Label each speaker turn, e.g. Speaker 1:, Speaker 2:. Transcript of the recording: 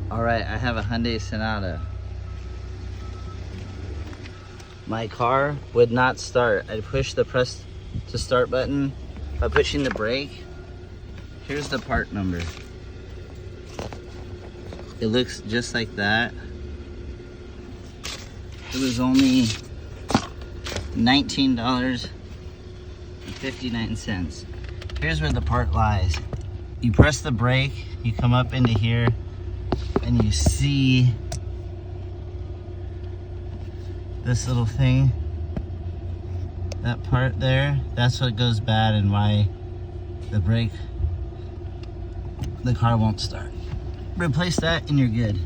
Speaker 1: Alright, I have a Hyundai Sonata. My car would not start. I pushed the press to start button by pushing the brake. Here's the part number. It looks just like that. It was only $19.59. Here's where the part lies. You press the brake, you come up into here, and you see this little thing. That part there, that's what goes bad and why the car won't start. Replace that and you're good.